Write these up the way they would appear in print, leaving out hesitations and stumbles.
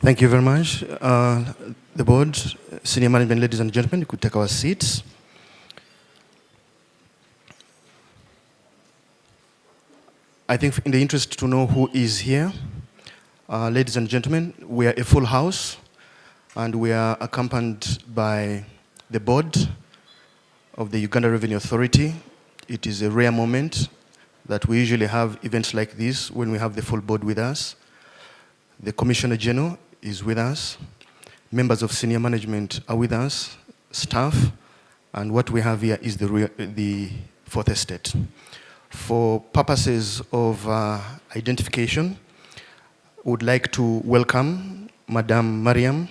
Thank you very much. The board, senior management, ladies and gentlemen, you could take our seats. I think in the interest to know who is here, ladies and gentlemen, we are a full house and we are accompanied by the board of the Uganda Revenue Authority. It is a rare moment that we usually have events like this when we have the full board with us. The Commissioner General is with us. Members of senior management are with us, staff, and what we have here is the fourth estate. For purposes of identification, I would like to welcome Madam Mariam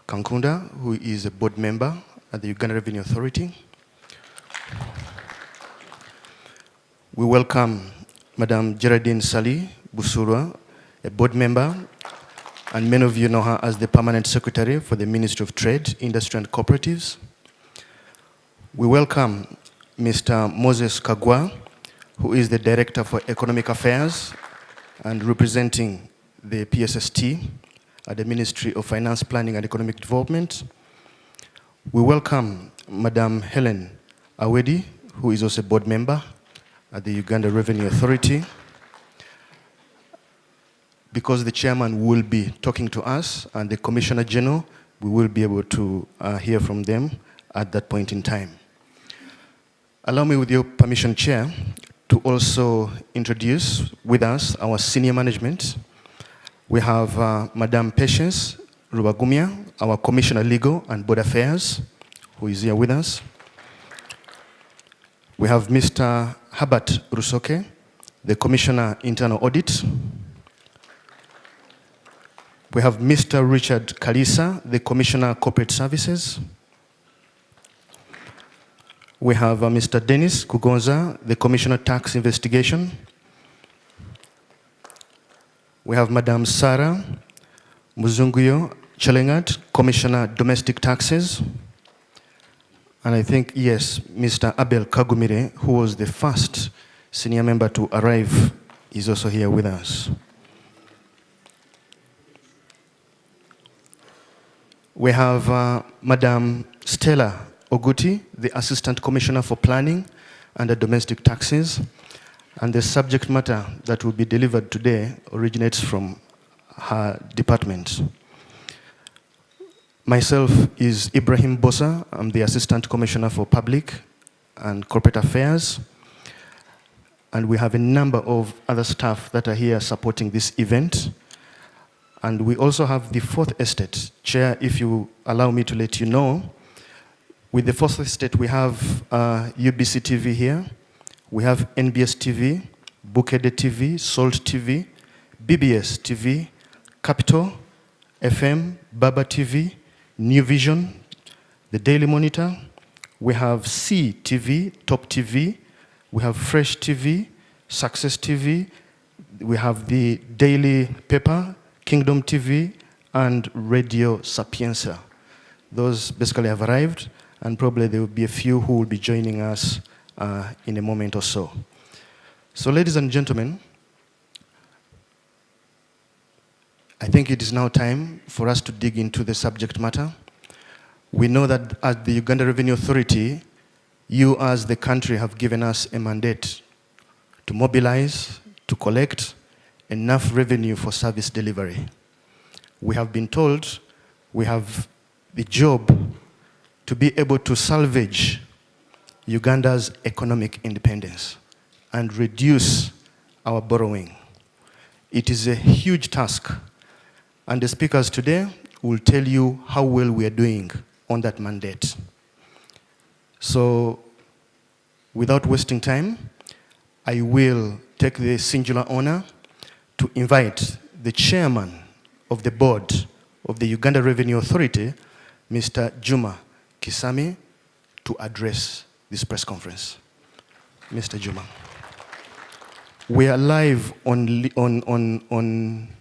Kankunda, who is a board member at the Uganda Revenue Authority. We welcome Madam Geraldine Sali Busurwa, a board member, and many of you know her as the Permanent Secretary for the Ministry of Trade, Industry and Cooperatives. We welcome Mr. Moses Kagwa, who is the Director for Economic Affairs and representing the PSST at the Ministry of Finance, Planning and Economic Development. We welcome Madam Helen Awedi, who is also a board member at the Uganda Revenue Authority. Because the chairman will be talking to us and the Commissioner General, we will be able to hear from them at that point in time. Allow me, with your permission, Chair, to also introduce with us our senior management. We have Madam Patience Rubagumya, our Commissioner Legal and Board Affairs, who is here with us. We have Mr. Herbert Rusoke, the Commissioner Internal Audit. We have Mr. Richard Kalisa, the Commissioner Corporate Services. We have Mr. Dennis Kugonza, the Commissioner Tax Investigation. We have Madam Sarah Muzunguyo Chelengat, Commissioner Domestic Taxes. And I think, yes, Mr. Abel Kagumire, who was the first senior member to arrive, is also here with us. We have Madam Stella Oguti, the Assistant Commissioner for Planning and the Domestic Taxes. And the subject matter that will be delivered today originates from her department. Myself is Ibrahim Bosa. I'm the Assistant Commissioner for Public and Corporate Affairs. And we have a number of other staff that are here supporting this event. And we also have the fourth estate. Chair, if you allow me to let you know, with the fourth estate, we have UBC TV here. We have NBS TV, Bukede TV, Salt TV, BBS TV, Capital, FM, Baba TV, New Vision, the Daily Monitor. We have C TV, Top TV. We have Fresh TV, Success TV. We have the Daily Paper, Kingdom TV, and Radio Sapienza. Those basically have arrived, and probably there will be a few who will be joining us in a moment or so. So, ladies and gentlemen, I think it is now time for us to dig into the subject matter. We know that at the Uganda Revenue Authority, you as the country have given us a mandate to mobilize, to collect enough revenue for service delivery. We have been told we have the job to be able to salvage Uganda's economic independence and reduce our borrowing. It is a huge task, and the speakers today will tell you how well we are doing on that mandate. So, without wasting time, I will take the singular honor to invite the chairman of the board of the Uganda Revenue Authority, Mr. Juma Kisami, to address this press conference. Mr. Juma. We are live on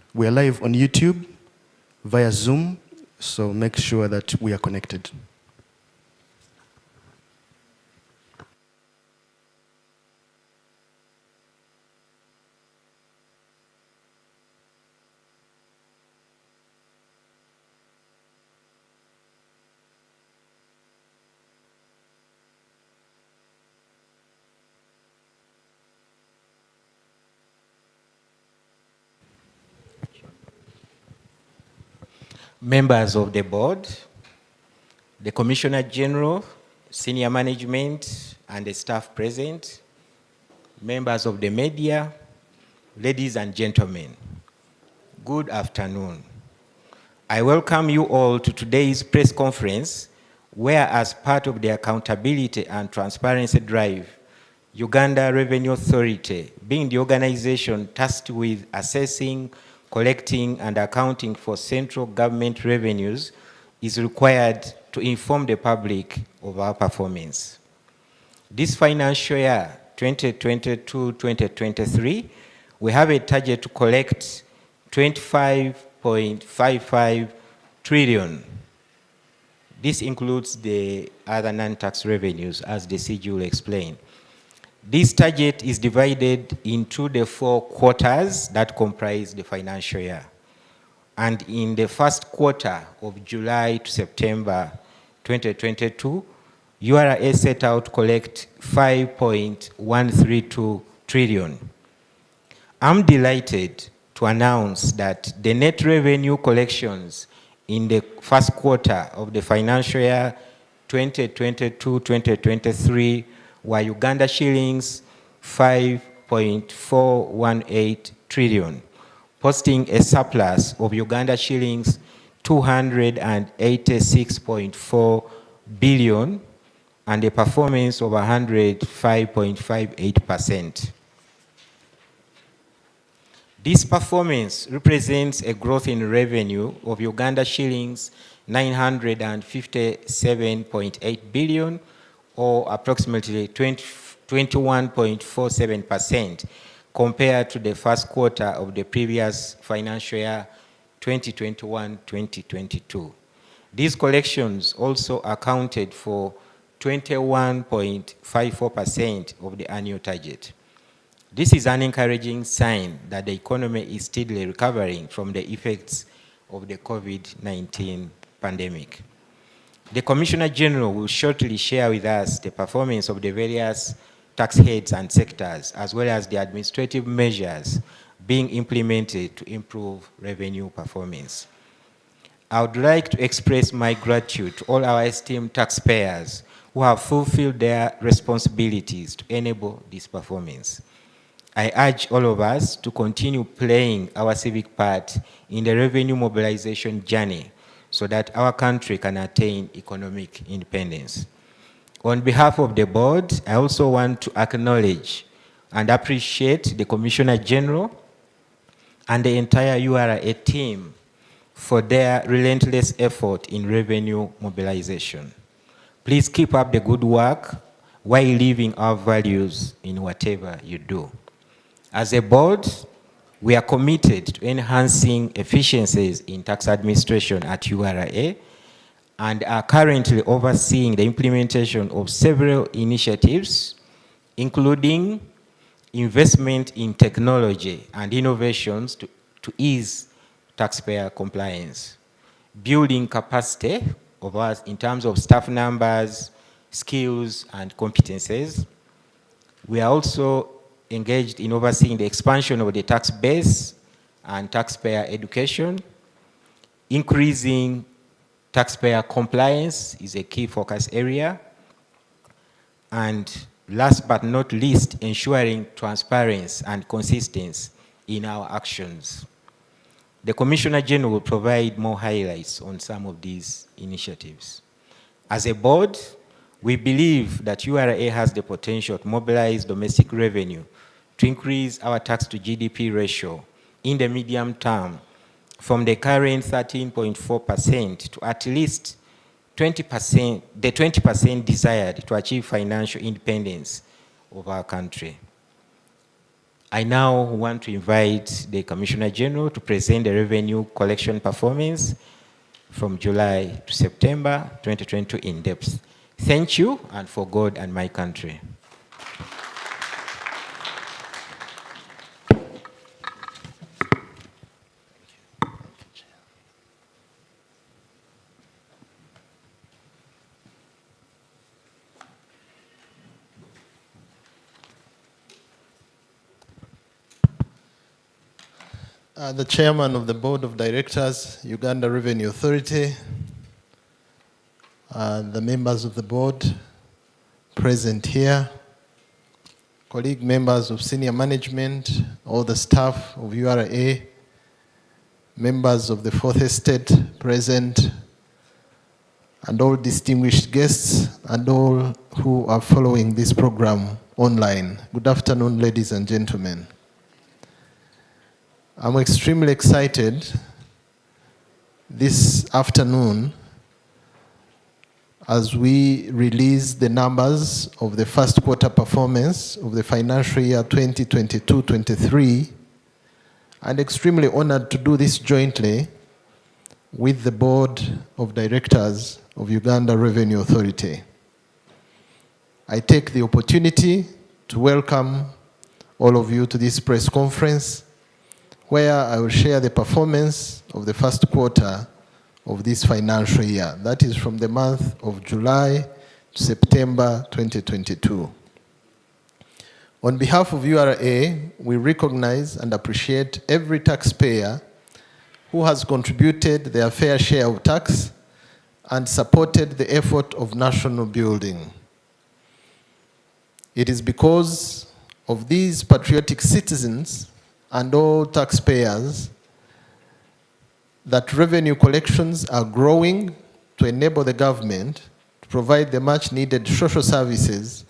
YouTube via Zoom, so make sure that we are connected. members of the board, the Commissioner General, senior management, and the staff present, members of the media, ladies and gentlemen, good afternoon. I welcome you all to today's press conference, where as part of the accountability and transparency drive, Uganda Revenue Authority, being the organization tasked with assessing, collecting, and accounting for central government revenues, is required to inform the public of our performance. This financial year, 2022-2023, we have a target to collect 25.55 trillion. This includes the other non-tax revenues, as the CG will explain. This target is divided into the 4 quarters that comprise the financial year. And in the first quarter of July to September 2022, URA set out to collect 5.132 trillion. I'm delighted to announce that the net revenue collections in the first quarter of the financial year 2022-2023 were Uganda shillings 5.418 trillion, posting a surplus of Uganda shillings 286.4 billion and a performance of 105.58%. This performance represents a growth in revenue of Uganda shillings 957.8 billion, or approximately 21.47% compared to the first quarter of the previous financial year 2021-2022. These collections also accounted for 21.54% of the annual target. This is an encouraging sign that the economy is steadily recovering from the effects of the COVID-19 pandemic. The Commissioner General will shortly share with us the performance of the various tax heads and sectors, as well as the administrative measures being implemented to improve revenue performance. I would like to express my gratitude to all our esteemed taxpayers who have fulfilled their responsibilities to enable this performance. I urge all of us to continue playing our civic part in the revenue mobilization journey so that our country can attain economic independence. On behalf of the board, I also want to acknowledge and appreciate the Commissioner General and the entire URA team for their relentless effort in revenue mobilization. Please keep up the good work while living our values in whatever you do. As a board, we are committed to enhancing efficiencies in tax administration at URA and are currently overseeing the implementation of several initiatives, including investment in technology and innovations to ease taxpayer compliance, building capacity of us in terms of staff numbers, skills, and competences. We are also engaged in overseeing the expansion of the tax base and taxpayer education. Increasing taxpayer compliance is a key focus area. And last but not least, ensuring transparency and consistency in our actions. The Commissioner General will provide more highlights on some of these initiatives. As a board, we believe that URA has the potential to mobilize domestic revenue to increase our tax to GDP ratio in the medium term from the current 13.4% to at least 20%, the 20% desired to achieve financial independence of our country. I now want to invite the Commissioner General to present the revenue collection performance from July to September 2022 in depth. Thank you, and for God and my country. The Chairman of the Board of Directors, Uganda Revenue Authority, the members of the board present here, colleague members of senior management, all the staff of URA, members of the Fourth Estate present, and all distinguished guests and all who are following this program online. Good afternoon, ladies and gentlemen. I'm extremely excited this afternoon as we release the numbers of the first quarter performance of the financial year 2022-23, and extremely honored to do this jointly with the Board of Directors of Uganda Revenue Authority. I take the opportunity to welcome all of you to this press conference, where I will share the performance of the first quarter of this financial year. That is from the month of July to September 2022. On behalf of URA, we recognize and appreciate every taxpayer who has contributed their fair share of tax and supported the effort of national building. It is because of these patriotic citizens and all taxpayers that revenue collections are growing to enable the government to provide the much needed social services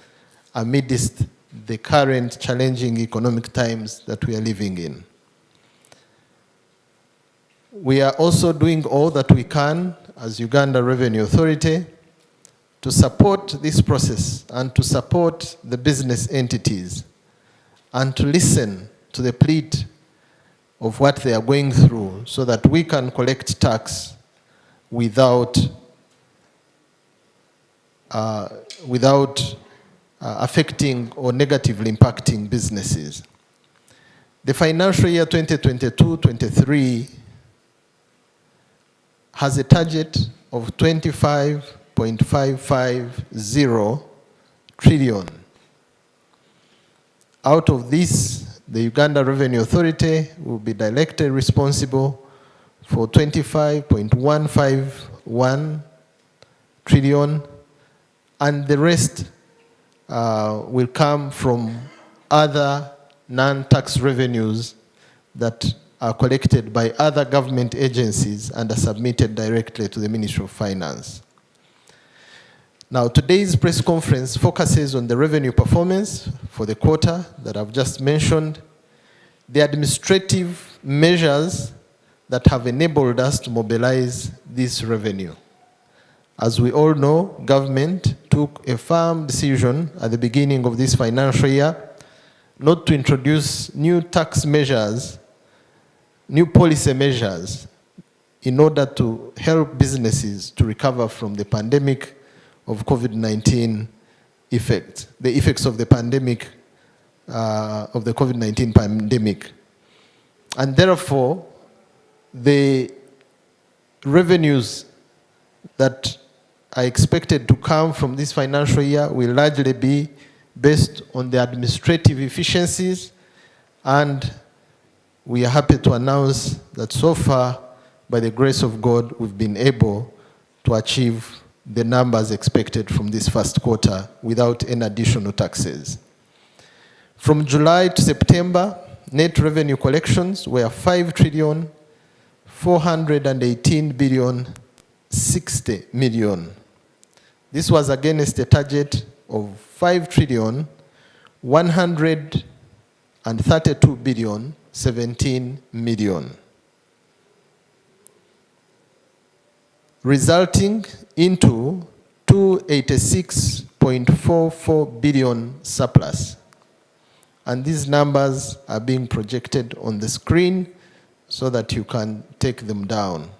amidst the current challenging economic times that we are living in. We are also doing all that we can as Uganda Revenue Authority to support this process and to support the business entities and to listen to the plea of what they are going through so that we can collect tax without affecting or negatively impacting businesses. The financial year 2022-23 has a target of 25.550 trillion. Out of this, the Uganda Revenue Authority will be directly responsible for 25.151 trillion, and the rest will come from other non-tax revenues that are collected by other government agencies and are submitted directly to the Ministry of Finance. Now, today's press conference focuses on the revenue performance for the quarter that I've just mentioned, the administrative measures that have enabled us to mobilize this revenue. As we all know, government took a firm decision at the beginning of this financial year not to introduce new tax measures, new policy measures, in order to help businesses to recover from the pandemic of COVID-19 effects, the effects of the pandemic, of the COVID-19 pandemic. And therefore, the revenues that are expected to come from this financial year will largely be based on the administrative efficiencies, and we are happy to announce that so far, by the grace of God, we've been able to achieve the numbers expected from this first quarter without any additional taxes. From July to September, net revenue collections were 5,418,060 million. This was against a target of 5,132,017 million, resulting into 286.44 billion surplus. And these numbers are being projected on the screen so that you can take them down.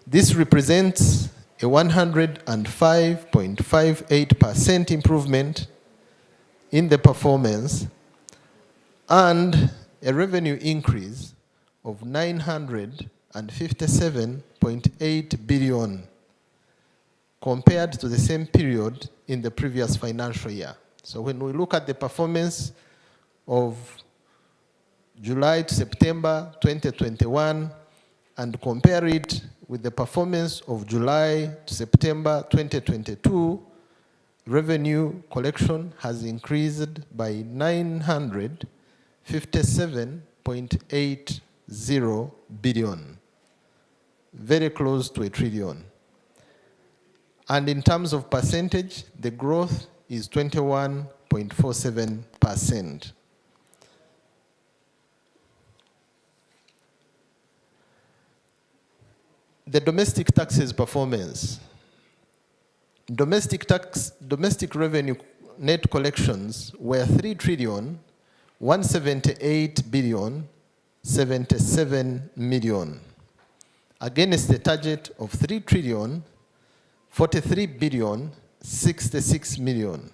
This represents a 105.58% improvement in the performance and a revenue increase of 957.8 billion compared to the same period in the previous financial year. So when we look at the performance of July to September 2021 and compare it with the performance of July to September 2022, revenue collection has increased by 957.80 billion, very close to $1 trillion. And in terms of percentage, the growth is 21.47%. The domestic taxes performance. Domestic revenue net collections were 3,178,077,000,000 against the target of 3,043,066,000,000,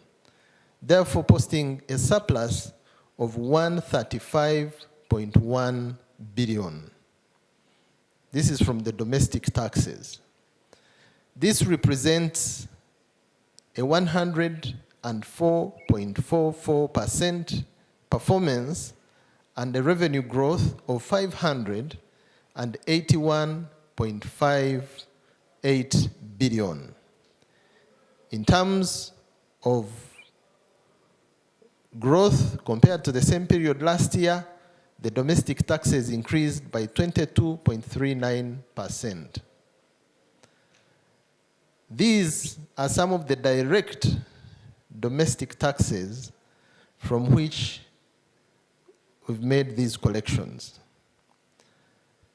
therefore posting a surplus of 135.1 billion. This is from the domestic taxes. This represents a 104.44% performance and a revenue growth of 581.58 billion. In terms of growth compared to the same period last year, the domestic taxes increased by 22.39%. These are some of the direct domestic taxes from which we've made these collections.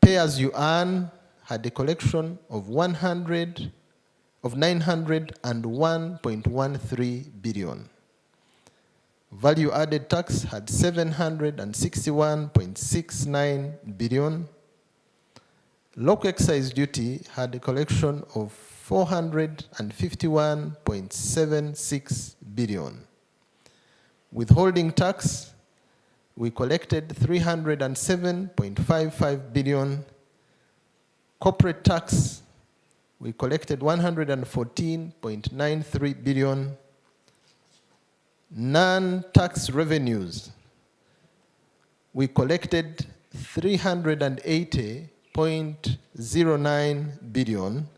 Pay as you earn had a collection of 901.13 billion. Value added tax had 761.69 billion. Local excise duty had a collection of 451.76 billion. Withholding tax, we collected 307.55 billion. Corporate tax, we collected 114.93 billion. Non-tax revenues, we collected 380.09 billion,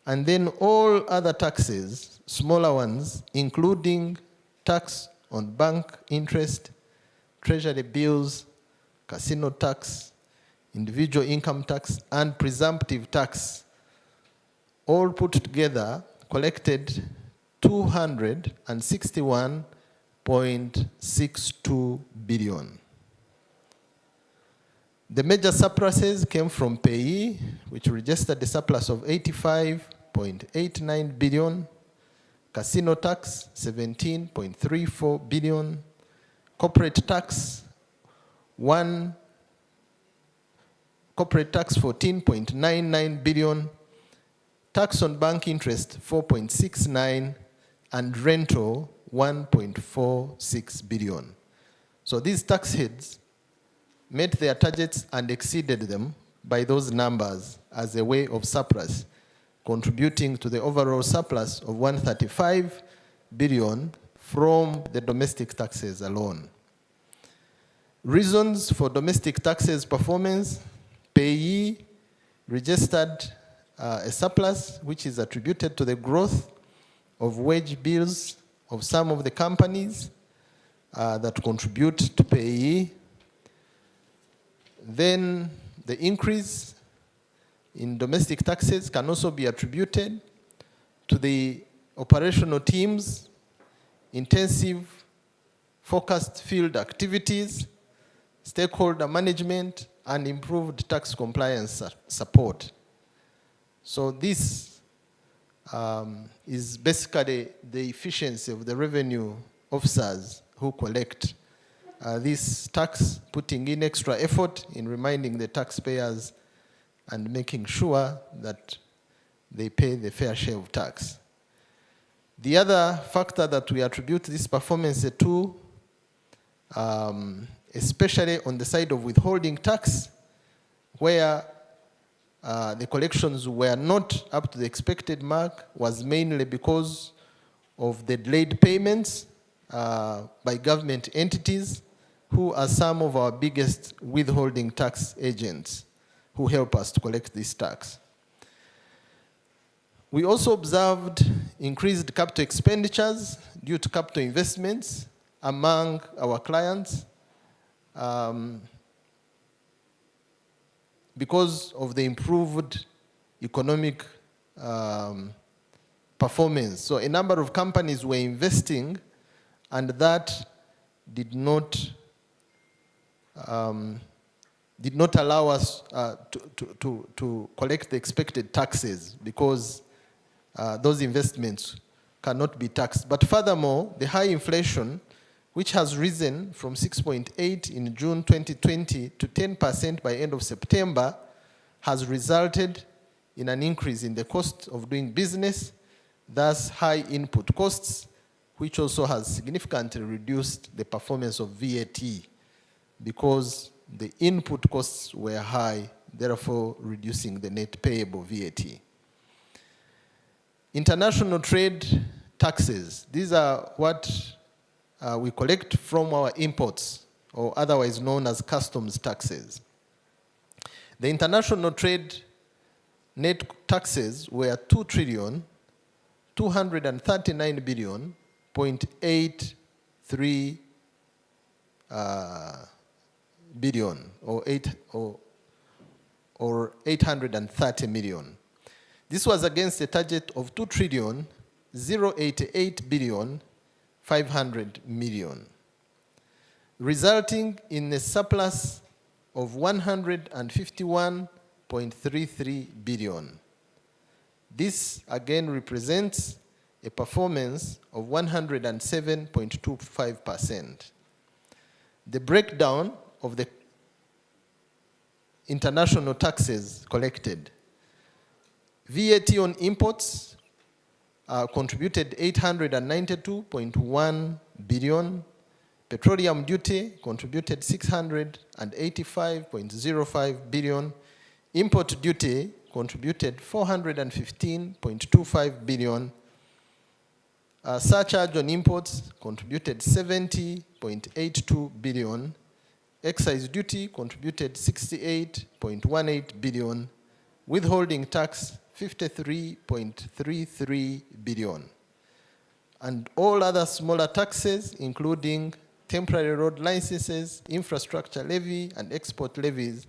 and then all other taxes, smaller ones, including tax on bank interest, treasury bills, casino tax, individual income tax, and presumptive tax, all put together collected 261.62 billion. The major surpluses came from payee, which registered a surplus of 85.89 billion, casino tax 17.34 billion, corporate tax 14.99 billion, tax on bank interest 4.69, and rental 1.46 billion. So these tax heads met their targets and exceeded them by those numbers as a way of surplus, contributing to the overall surplus of 135 billion from the domestic taxes alone. Reasons for domestic taxes performance: payee registered a surplus which is attributed to the growth of wage bills of some of the companies that contribute to payee. Then the increase in domestic taxes can also be attributed to the operational teams, intensive focused field activities, stakeholder management, and improved tax compliance support. So this is basically the efficiency of the revenue officers who collect this tax, putting in extra effort in reminding the taxpayers and making sure that they pay the fair share of tax. The other factor that we attribute this performance to, especially on the side of withholding tax, where the collections were not up to the expected mark, was mainly because of the delayed payments by government entities who are some of our biggest withholding tax agents who help us to collect this tax. We also observed increased capital expenditures due to capital investments among our clients because of the improved economic performance. So a number of companies were investing, and that did not allow us to collect the expected taxes because those investments cannot be taxed. But furthermore, the high inflation, which has risen from 6.8 in June 2020 to 10% by end of September, has resulted in an increase in the cost of doing business, thus high input costs, which also has significantly reduced the performance of VAT because the input costs were high, therefore reducing the net payable VAT. International trade taxes. These are what we collect from our imports, or otherwise known as customs taxes. The international trade net taxes were 2,239,000,000,083 billion, or 830 million. This was against a target of 2,088,500,000,000, resulting in a surplus of 151.33 billion. This again represents a performance of 107.25%. The breakdown of the international taxes collected. VAT on imports contributed 892.1 billion. Petroleum duty contributed 685.05 billion. Import duty contributed 415.25 billion. Surcharge on imports contributed 70.82 billion. Excise duty contributed 68.18 billion. Withholding tax 53.33 billion. And all other smaller taxes, including temporary road licenses, infrastructure levy, and export levies,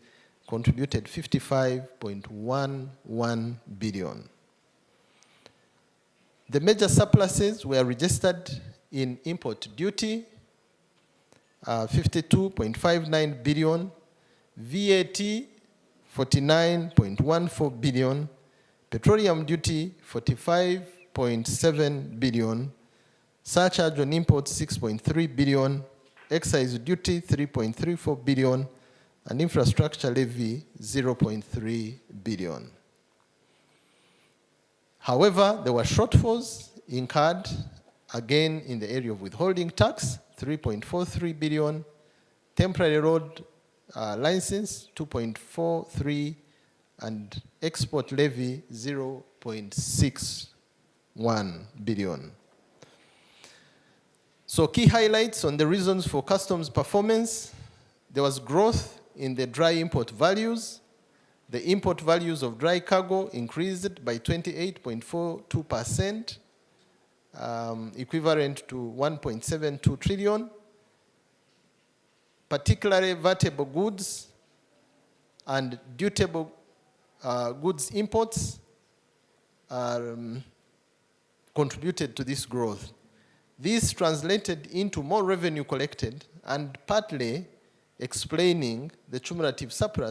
contributed 55.11 billion. The major surpluses were registered in import duty, 52.59 billion, VAT, 49.14 billion, petroleum duty, 45.7 billion, surcharge on imports, 6.3 billion, excise duty, 3.34 billion, and infrastructure levy, 0.3 billion. However, there were shortfalls incurred, again in the area of withholding tax, 3.43 billion, temporary road license, 2.43, and export levy, 0.61 billion. So key highlights on the reasons for customs performance. There was growth in the dry import values. The import values of dry cargo increased by 28.42%, equivalent to 1.72 trillion. Particularly vatable goods and dutable goods imports contributed to this growth. This translated into more revenue collected and partly explaining the cumulative surplus